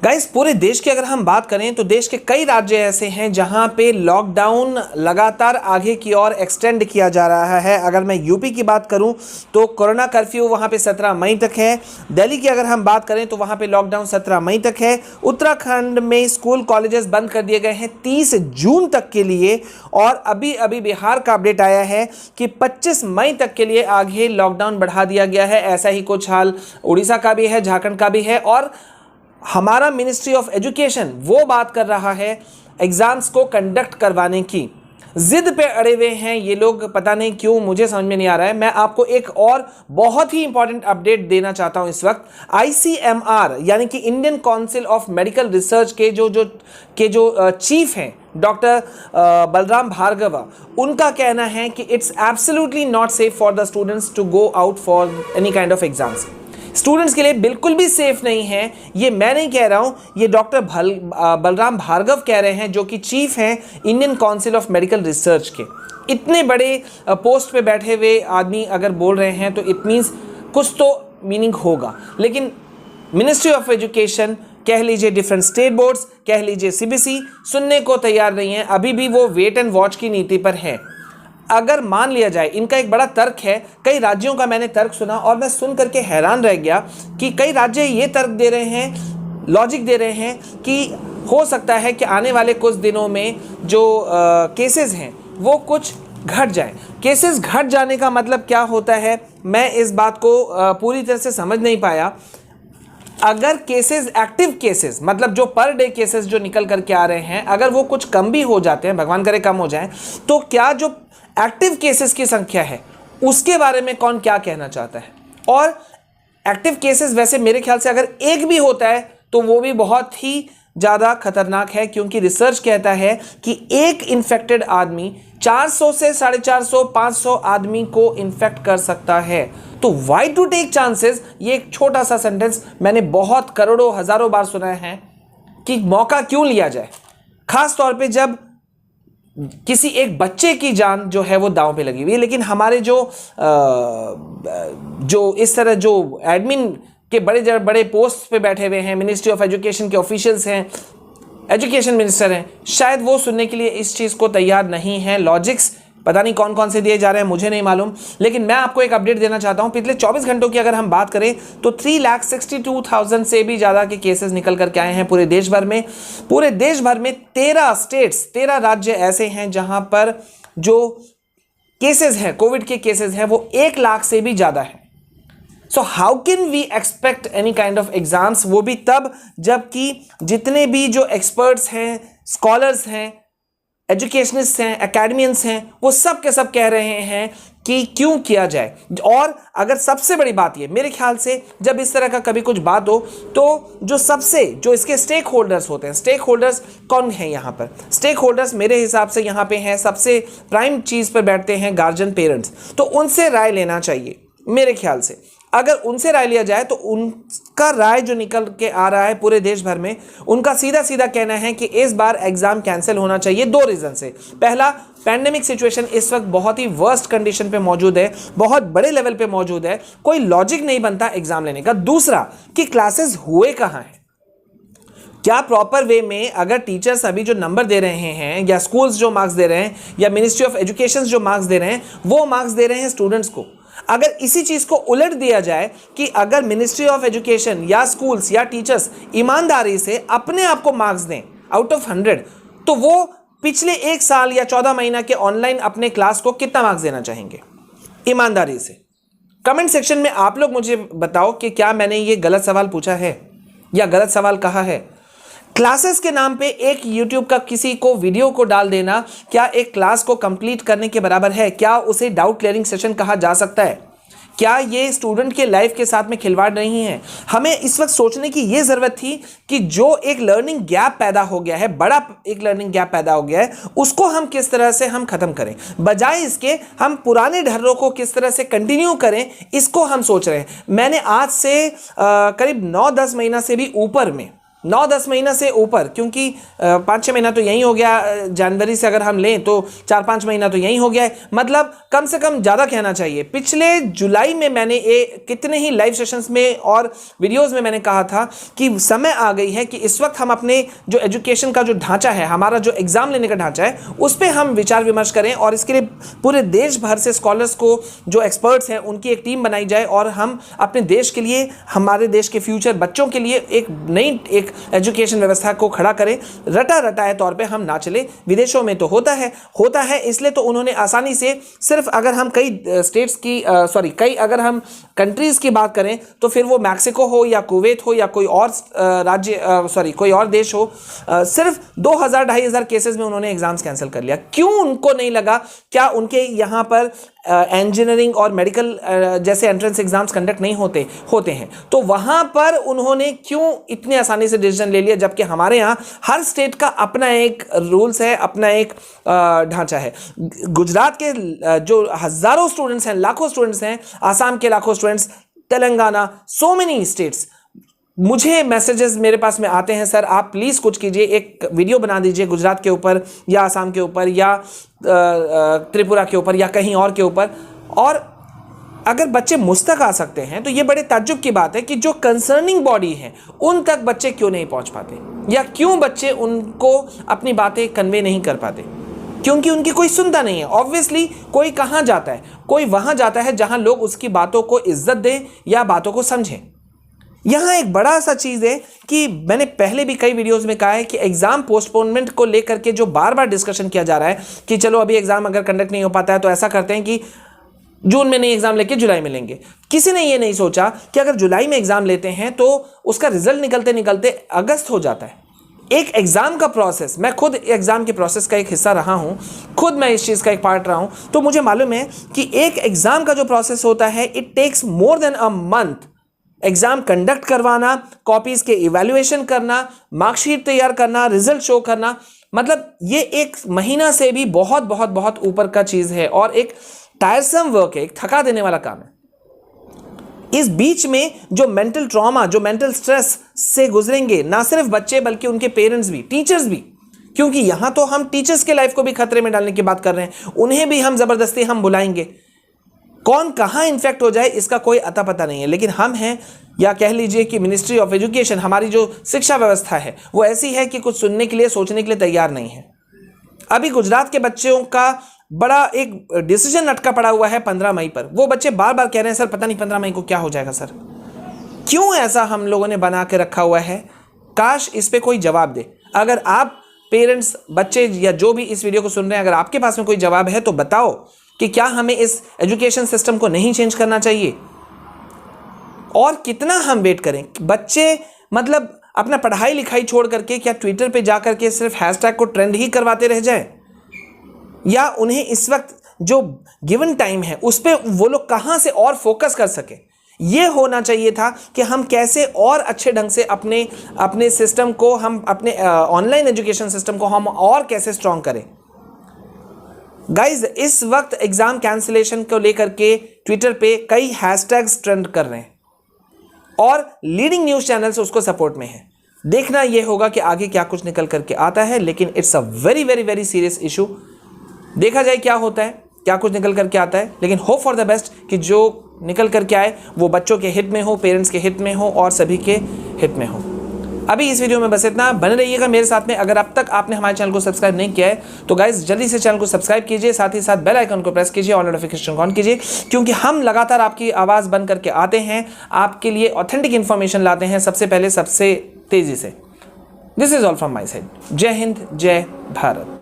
Guys, पूरे देश की अगर हम बात करें तो देश के कई राज्य ऐसे हैं जहां पे लॉकडाउन लगातार आगे की ओर एक्सटेंड किया जा रहा है। अगर मैं यूपी की बात करूं तो कोरोना कर्फ्यू वहां पे 17 मई तक है। दिल्ली की अगर हम बात करें तो वहां पे लॉकडाउन 17 मई तक है। उत्तराखंड में स्कूल कॉलेजेस बंद कर दिए गए हैं 30 जून तक के लिए। और अभी अभी बिहार का अपडेट आया है कि 25 मई तक के लिए आगे लॉकडाउन बढ़ा दिया गया है। ऐसा ही कुछ हाल उड़ीसा का भी है, झारखंड का भी है। और हमारा मिनिस्ट्री ऑफ एजुकेशन वो बात कर रहा है एग्जाम्स को कंडक्ट करवाने की। जिद पे अड़े हुए हैं ये लोग, पता नहीं क्यों, मुझे समझ में नहीं आ रहा है। मैं आपको एक और बहुत ही इंपॉर्टेंट अपडेट देना चाहता हूं इस वक्त। ICMR यानी कि Indian council of medical research के जो चीफ हैं डॉक्टर बलराम भार्गव, उनका कहना है कि it's absolutely not safe for the students to go out for any kind of exams. Students के लिए बिल्कुल भी सेफ नहीं है। ये मैं नहीं कह रहा हूं, ये डॉक्टर बलराम भार्गव कह रहे हैं, जो कि चीफ हैं Indian council of medical research के। इतने बड़े पोस्ट पे बैठे हुए आदमी अगर बोल रहे हैं तो इट मीन्स कुछ तो मीनिंग होगा। लेकिन मिनिस्ट्री ऑफ एजुकेशन, कह लीजिए डिफरेंट स्टेट बोर्ड्स, कह लीजिए CBSE, सुनने को तैयार नहीं है। अभी भी वो वेट एंड वॉच की नीति पर है। अगर मान लिया जाए, इनका एक बड़ा तर्क है, कई राज्यों का मैंने तर्क सुना और मैं सुन करके हैरान रह गया कि कई राज्य ये तर्क दे रहे हैं, लॉजिक दे रहे हैं कि हो सकता है कि आने वाले कुछ दिनों में जो केसेस हैं वो कुछ घट जाए। केसेस घट जाने का मतलब क्या होता है, मैं इस बात को पूरी तरह से समझ नहीं पाया। अगर केसेस, एक्टिव केसेस मतलब जो पर डे केसेस जो निकल करके आ रहे हैं, अगर वो कुछ कम भी हो जाते हैं, भगवान करे कम हो जाए, तो क्या जो एक्टिव केसेस की संख्या है उसके बारे में कौन क्या कहना चाहता है। और एक्टिव केसेस वैसे मेरे ख्याल से अगर एक भी होता है तो वो भी बहुत ही ज़्यादा खतरनाक है, क्योंकि रिसर्च कहता है कि एक इन्फेक्टेड आदमी 400 से 450 500 आदमी को इन्फेक्ट कर सकता है। तो वाई टू टेक चांसेस, ये एक छोटा सा सेंटेंस मैंने बहुत करोड़ों हजारों बार सुना है कि मौका क्यों लिया जाए, खास तौर पे जब किसी एक बच्चे की जान जो है वो दांव पे लगी हुई है। लेकिन हमारे जो इस तरह जो एडमिन के बड़े बड़े पोस्ट पे बैठे हुए हैं, मिनिस्ट्री ऑफ एजुकेशन के ऑफिशियल्स हैं, एजुकेशन मिनिस्टर हैं, शायद वो सुनने के लिए इस चीज़ को तैयार नहीं है। लॉजिक्स पता नहीं कौन कौन से दिए जा रहे हैं, मुझे नहीं मालूम। लेकिन मैं आपको एक अपडेट देना चाहता हूं। पिछले 24 घंटों की अगर हम बात करें तो 3,62,000 से भी ज़्यादा के केसेस निकल करके आए हैं पूरे देश भर में। पूरे देश भर में 13 स्टेट्स, 13 राज्य ऐसे हैं जहां पर जो केसेस हैं, कोविड के केसेस हैं, वो 1 लाख से भी ज़्यादा है। So how can we expect any kind of exams, वो भी तब जबकि जितने भी जो एक्सपर्ट्स हैं, स्कॉलर्स हैं, एजुकेशनिस्ट हैं, एकेडमियंस हैं, वो सब के सब कह रहे हैं कि क्यों किया जाए। और अगर सबसे बड़ी बात ये, मेरे ख्याल से जब इस तरह का कभी कुछ बात हो तो जो इसके स्टेक होल्डर्स होते हैं, स्टेक होल्डर्स कौन हैं यहाँ पर? स्टेक होल्डर्स मेरे हिसाब से यहाँ पे हैं, सबसे प्राइम चीज़ पर बैठते हैं गार्जियन, पेरेंट्स। तो उनसे राय लेना चाहिए मेरे ख्याल से। अगर उनसे राय लिया जाए तो उनका राय जो निकल के आ रहा है पूरे देश भर में, उनका सीधा सीधा कहना है कि इस बार एग्जाम कैंसिल होना चाहिए 2 रीज़न से। पहला, पैंडेमिक सिचुएशन इस वक्त बहुत ही वर्स्ट कंडीशन पे मौजूद है, बहुत बड़े लेवल पे मौजूद है, कोई लॉजिक नहीं बनता एग्जाम लेने का। दूसरा कि क्लासेस हुए कहाँ हैं, क्या प्रॉपर वे में अगर टीचर्स अभी जो नंबर दे रहे हैं, या स्कूल्स जो मार्क्स दे रहे हैं, या मिनिस्ट्री ऑफ एजुकेशन जो मार्क्स दे रहे हैं, वो मार्क्स दे रहे हैं स्टूडेंट्स को। अगर इसी चीज को उलट दिया जाए कि अगर मिनिस्ट्री ऑफ एजुकेशन या स्कूल्स या टीचर्स ईमानदारी से अपने आप को मार्क्स दें आउट ऑफ 100, तो वो पिछले 1 साल या 14 महीना के ऑनलाइन अपने क्लास को कितना मार्क्स देना चाहेंगे ईमानदारी से? कमेंट सेक्शन में आप लोग मुझे बताओ कि क्या मैंने ये गलत सवाल पूछा है या गलत सवाल कहा है। क्लासेस के नाम पे एक YouTube का किसी को वीडियो को डाल देना क्या एक क्लास को कंप्लीट करने के बराबर है? क्या उसे डाउट क्लियरिंग सेशन कहा जा सकता है? क्या ये स्टूडेंट के लाइफ के साथ में खिलवाड़ नहीं है? हमें इस वक्त सोचने की ये ज़रूरत थी कि जो एक लर्निंग गैप पैदा हो गया है, बड़ा एक लर्निंग गैप पैदा हो गया है, उसको हम किस तरह से हम ख़त्म करें, बजाय इसके हम पुराने ढर्रों को किस तरह से कंटिन्यू करें, इसको हम सोच रहे हैं। मैंने आज से करीब 9-10 महीना से भी ऊपर में 9-10 महीना से ऊपर, क्योंकि 5-6 महीना तो यही हो गया, जनवरी से अगर हम लें तो 4-5 महीना तो यही हो गया है, मतलब कम से कम ज़्यादा कहना चाहिए। पिछले जुलाई में मैंने कितने ही लाइव सेशंस में और वीडियोस में मैंने कहा था कि समय आ गई है कि इस वक्त हम अपने जो एजुकेशन का जो ढांचा है, हमारा जो एग्ज़ाम लेने का ढांचा है, उस पर हम विचार विमर्श करें और इसके लिए पूरे देश भर से स्कॉलर्स को, जो एक्सपर्ट्स हैं, उनकी एक टीम बनाई जाए और हम अपने देश के लिए, हमारे देश के फ्यूचर बच्चों के लिए एक नई एक एजुकेशन व्यवस्था को खड़ा करें। रटा रटाए तौर पे हम ना चले। विदेशों में तो होता है, इसलिए तो उन्होंने आसानी से, सिर्फ अगर हम कई अगर हम कंट्रीज की बात करें तो फिर वो मैक्सिको हो या कुवैत हो या कोई और कोई और देश हो, सिर्फ 2000-2500 केसेस में उन्होंने एग्जाम्स कैंसिल कर लिया। क्यों उनको नहीं लगा? क्या उनके यहाँ पर इंजीनियरिंग और मेडिकल जैसे एंट्रेंस एग्जाम्स कंडक्ट नहीं होते हैं? तो वहां पर उन्होंने क्यों इतनी आसानी से डिसीजन ले लिया, जबकि हमारे यहाँ हर स्टेट का अपना एक रूल्स है, अपना एक ढांचा है। गुजरात के जो हजारों स्टूडेंट्स हैं, लाखों स्टूडेंट्स हैं, आसाम के लाखों students, Telangana, so many states, मुझे मैसेजेस मेरे पास में आते हैं, सर आप प्लीज़ कुछ कीजिए, एक वीडियो बना दीजिए गुजरात के ऊपर या आसाम के ऊपर या त्रिपुरा के ऊपर या कहीं और के ऊपर। और अगर बच्चे मुझ तक आ सकते हैं तो ये बड़े ताज्जुब की बात है कि जो कंसर्निंग बॉडी है उन तक बच्चे क्यों नहीं पहुंच पाते, या क्यों बच्चे उनको अपनी बातें कन्वे नहीं कर पाते? क्योंकि उनकी कोई सुनता नहीं है। ऑब्वियसली कोई कहाँ जाता है? कोई वहाँ जाता है जहाँ लोग उसकी बातों को इज्जत दें या बातों को समझें। यहाँ एक बड़ा सा चीज़ है कि मैंने पहले भी कई वीडियोस में कहा है कि एग्ज़ाम पोस्टपोनमेंट को लेकर के जो बार बार डिस्कशन किया जा रहा है कि चलो अभी एग्ज़ाम अगर कंडक्ट नहीं हो पाता है तो ऐसा करते हैं कि जून में नहीं एग्ज़ाम लेके जुलाई में लेंगे। किसी ने ये नहीं सोचा कि अगर जुलाई में एग्ज़ाम लेते हैं तो उसका रिजल्ट निकलते निकलते अगस्त हो जाता है। एक एग्ज़ाम का प्रोसेस, मैं खुद एग्ज़ाम के प्रोसेस का एक हिस्सा रहा हूँ, खुद मैं इस चीज़ का एक पार्ट रहा हूँ, तो मुझे मालूम है कि एक एग्ज़ाम का जो प्रोसेस होता है, it takes more than a month. Exam conduct करवाना, कॉपीज़ के इवैल्यूएशन करना, मार्कशीट तैयार करना, रिजल्ट शो करना, मतलब ये एक महीना से भी बहुत बहुत बहुत ऊपर का चीज़ है और एक टायरसम वर्क है, एक थका देने वाला काम है। इस बीच में जो मेंटल ट्रॉमा, जो मेंटल स्ट्रेस से गुजरेंगे ना सिर्फ बच्चे बल्कि उनके पेरेंट्स भी, टीचर्स भी, क्योंकि यहां तो हम टीचर्स के लाइफ को भी खतरे में डालने की बात कर रहे हैं, उन्हें भी हम जबरदस्ती हम बुलाएंगे। कौन कहां इन्फेक्ट हो जाए इसका कोई अता पता नहीं है, लेकिन हम हैं, या कह लीजिए कि मिनिस्ट्री ऑफ एजुकेशन, हमारी जो शिक्षा व्यवस्था है वो ऐसी है कि कुछ सुनने के लिए, सोचने के लिए तैयार नहीं है। अभी गुजरात के बच्चों का बड़ा एक डिसीजन अटका पड़ा हुआ है 15 मई पर। वो बच्चे बार बार कह रहे हैं सर पता नहीं 15 मई को क्या हो जाएगा सर। क्यों ऐसा हम लोगों ने बना के रखा हुआ है? काश इस पे कोई जवाब दे। अगर आप पेरेंट्स, बच्चे या जो भी इस वीडियो को सुन रहे हैं, अगर आपके पास में कोई जवाब है तो बताओ कि क्या हमें इस एजुकेशन सिस्टम को नहीं चेंज करना चाहिए? और कितना हम वेट करें? बच्चे मतलब अपना पढ़ाई लिखाई छोड़ करके क्या ट्विटर पे जा करके सिर्फ हैशटैग को ट्रेंड ही करवाते रह जाए? या उन्हें इस वक्त जो गिवन टाइम है उस पर वो लोग कहाँ से और फोकस कर सके? ये होना चाहिए था कि हम कैसे और अच्छे ढंग से अपने सिस्टम को, हम अपने ऑनलाइन एजुकेशन सिस्टम को हम और कैसे स्ट्रॉन्ग करें। गाइज, इस वक्त एग्जाम कैंसिलेशन को लेकर के ट्विटर पे कई हैशटैग्स ट्रेंड कर रहे हैं और लीडिंग न्यूज़ चैनल्स उसको सपोर्ट में है। देखना यह होगा कि आगे क्या कुछ निकल करके आता है, लेकिन it's a very very very serious issue. देखा जाए क्या होता है, क्या कुछ निकल करके आता है, लेकिन होप फॉर द बेस्ट कि जो निकल करके आए वो बच्चों के हित में हो, पेरेंट्स के हित में हो और सभी के हित में हो। अभी इस वीडियो में बस इतना। बने रहिएगा मेरे साथ में। अगर अब तक आपने हमारे चैनल को सब्सक्राइब नहीं किया है तो गाइज जल्दी से चैनल को सब्सक्राइब कीजिए, साथ ही साथ बेल आइकन को प्रेस कीजिए और नोटिफिकेशन ऑन कीजिए, क्योंकि हम लगातार आपकी आवाज़ बन करके आते हैं, आपके लिए ऑथेंटिक इन्फॉर्मेशन लाते हैं सबसे पहले, सबसे तेज़ी से। This is all from my side. जय हिंद, जय भारत।